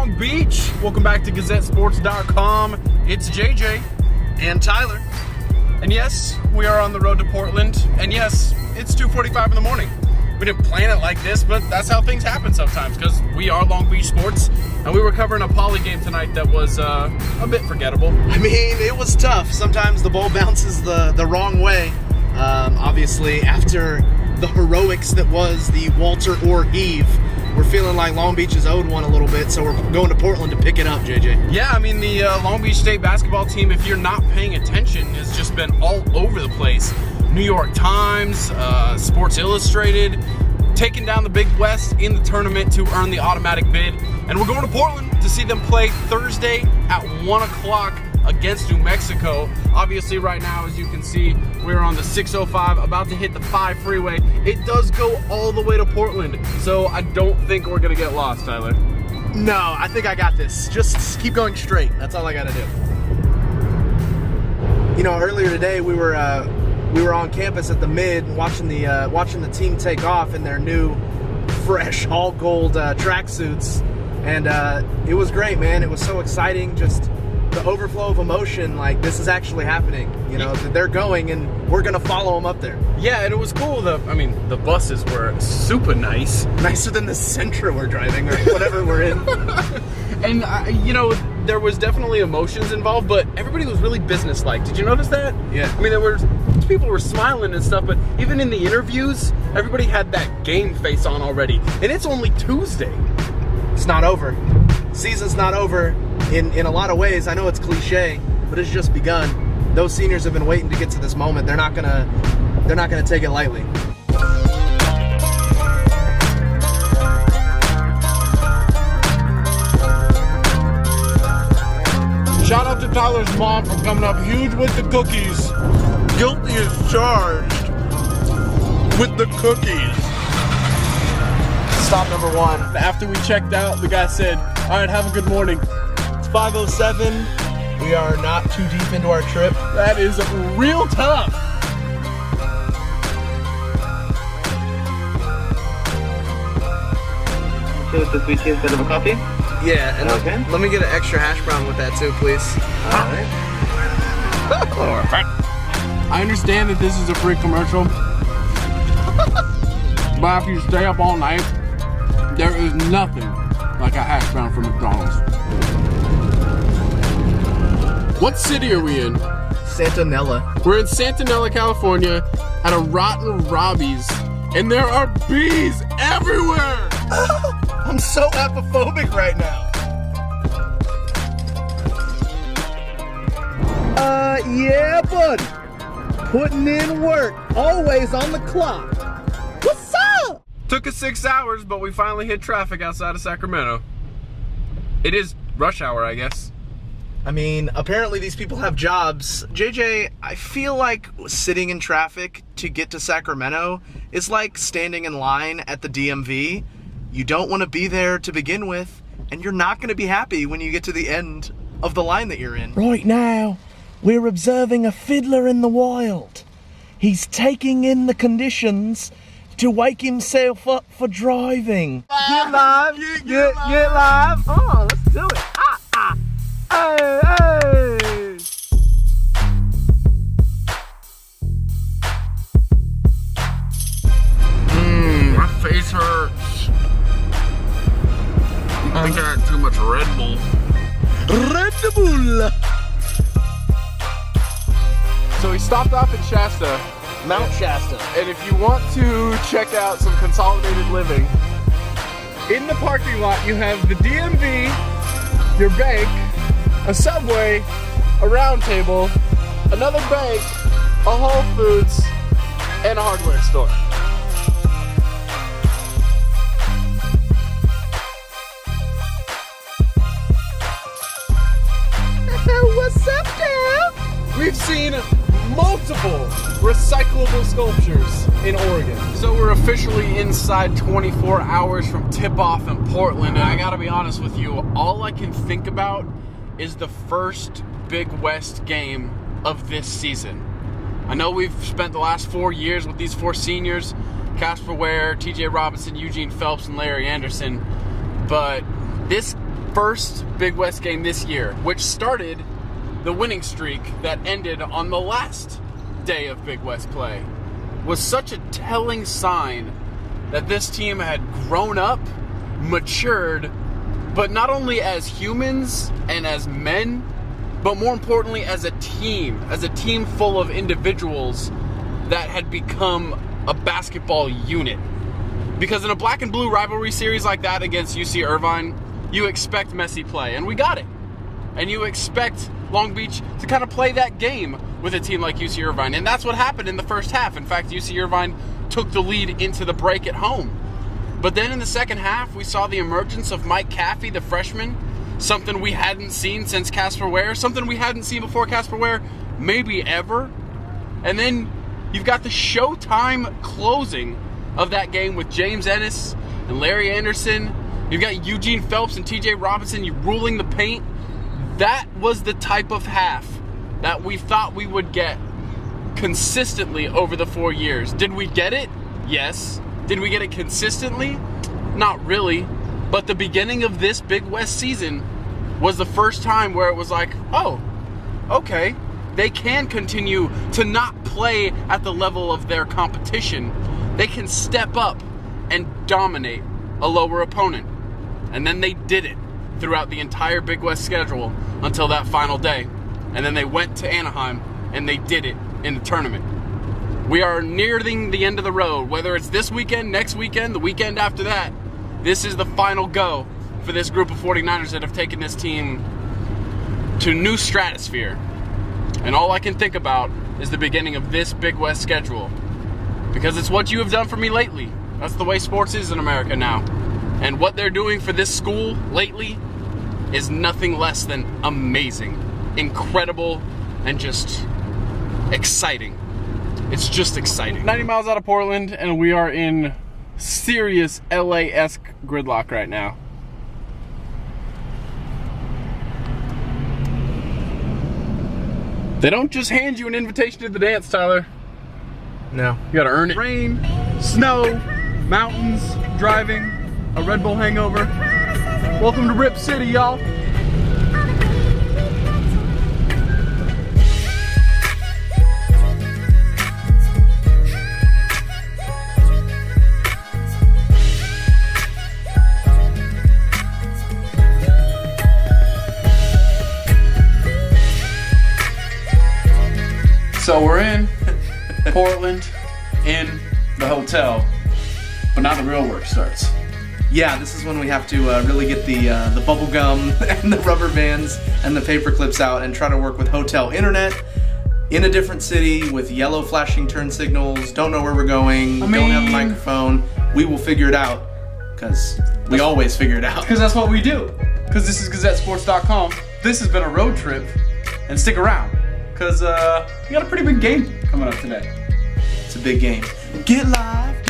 Long Beach. Welcome back to GazetteSports.com. It's JJ and Tyler. And yes, we are on the road to Portland. And yes, it's 2:45 in the morning. We didn't plan it like this, but that's how things happen sometimes because we are Long Beach sports. And we were covering a Poly game tonight that was a bit forgettable. I mean, it was tough. Sometimes the ball bounces the wrong way. Obviously, after the heroics that was the Walter Orr heave, we're feeling like Long Beach is owed one a little bit, so we're going to Portland to pick it up, JJ. Yeah, I mean, the Long Beach State basketball team, if you're not paying attention, has just been all over the place. New York Times, Sports Illustrated, taking down the Big West in the tournament to earn the automatic bid. And we're going to Portland to see them play Thursday at 1 o'clock against New Mexico. Obviously, right now, as you can see, we're on the 605, about to hit the 5 freeway. It does go all the way to Portland, so I don't think we're going to get lost, Tyler. No, I think I got this. Just keep going straight. That's all I got to do. You know, earlier today, we were on campus at the Mid watching the team take off in their new, fresh, all-gold tracksuits. And it was great, man. It was so exciting, just the overflow of emotion, like this is actually happening, you know, that they're going and we're gonna follow them up there. Yeah, and it was cool. The buses were super nice. Nicer than the Sentra we're driving or whatever we're in. And, you know, there was definitely emotions involved, but everybody was really businesslike. Did you notice that? Yeah. I mean, people were smiling and stuff, but even in the interviews, everybody had that game face on already. And it's only Tuesday. It's not over. Season's not over in a lot of ways. I know it's cliche, but it's just begun. Those seniors have been waiting to get to this moment. They're not gonna take it lightly. Shout out to Tyler's mom for coming up huge with the cookies. Guilty is charged with the cookies. Stop number 1. After we checked out, the guy said, all right, have a good morning. It's 5:07. We are not too deep into our trip. That is real tough. So it's a sweet tea instead of a coffee? Yeah, and okay. Let me get an extra hash brown with that too, please. Alright. I understand that this is a free commercial, but after you stay up all night, there is nothing like a hash brown from McDonald's. What city are we in? Santanella. We're in Santanella, California, at a Rotten Robbie's, and there are bees everywhere! I'm so apophobic right now. Yeah, buddy. Putting in work. Always on the clock. What's up? Took us 6 hours, but we finally hit traffic outside of Sacramento. It is rush hour, I guess. I mean, apparently these people have jobs. JJ, I feel like sitting in traffic to get to Sacramento is like standing in line at the DMV. You don't want to be there to begin with, and you're not going to be happy when you get to the end of the line that you're in. Right now, we're observing a fiddler in the wild. He's taking in the conditions to wake himself up for driving. Get live, get live. Oh, let's do it. Hey, hey. My face hurts. I think I had too much Red Bull. Red Bull. So we stopped off at Shasta, Mount Shasta. and if you want to check out some consolidated living, in the parking lot you have the DMV, your bank, a Subway, a Round Table, another bank, a Whole Foods, and a hardware store. What's up, Dad? We've seen multiple recyclable sculptures in Oregon. So we're officially inside 24 hours from tip-off in Portland, and I gotta be honest with you, all I can think about is the first Big West game of this season. I know we've spent the last 4 years with these 4 seniors, Casper Ware, TJ Robinson, Eugene Phelps, and Larry Anderson, but this first Big West game this year, which started the winning streak that ended on the last day of Big West play, was such a telling sign that this team had grown up, matured, but not only as humans and as men, but more importantly as a team full of individuals that had become a basketball unit. Because in a black and blue rivalry series like that against UC Irvine, you expect messy play, and we got it. And you expect Long Beach to kind of play that game with a team like UC Irvine, and that's what happened in the first half. In fact, UC Irvine took the lead into the break at home. But then in the second half, we saw the emergence of Mike Caffey, the freshman, something we hadn't seen since Casper Ware, something we hadn't seen before Casper Ware, maybe ever. And then you've got the showtime closing of that game with James Ennis and Larry Anderson. You've got Eugene Phelps and TJ Robinson ruling the paint. That was the type of half that we thought we would get consistently over the 4 years. Did we get it? Yes. Did we get it consistently? Not really. But the beginning of this Big West season was the first time where it was like, oh, okay, they can continue to not play at the level of their competition. They can step up and dominate a lower opponent. And then they did it throughout the entire Big West schedule until that final day. And then they went to Anaheim and they did it in the tournament. We are nearing the end of the road, whether it's this weekend, next weekend, the weekend after that. This is the final go for this group of 49ers that have taken this team to new stratosphere. And all I can think about is the beginning of this Big West schedule, because it's what you have done for me lately. That's the way sports is in America now. And what they're doing for this school lately is nothing less than amazing, incredible, and just exciting. It's just exciting. 90 miles out of Portland, and we are in serious LA-esque gridlock right now. They don't just hand you an invitation to the dance, Tyler. No. You gotta earn it. Rain, snow, mountains, driving, a Red Bull hangover. Welcome to Rip City, y'all. So we're in Portland, in the hotel, but now the real work starts. Yeah, this is when we have to really get the bubble gum and the rubber bands and the paper clips out and try to work with hotel internet in a different city with yellow flashing turn signals. Don't know where we're going. Don't have a microphone. We will figure it out, because we always figure it out. Because that's what we do. Because this is GazetteSports.com. This has been a road trip, and stick around, because we got a pretty big game coming up today. It's a big game. Get live.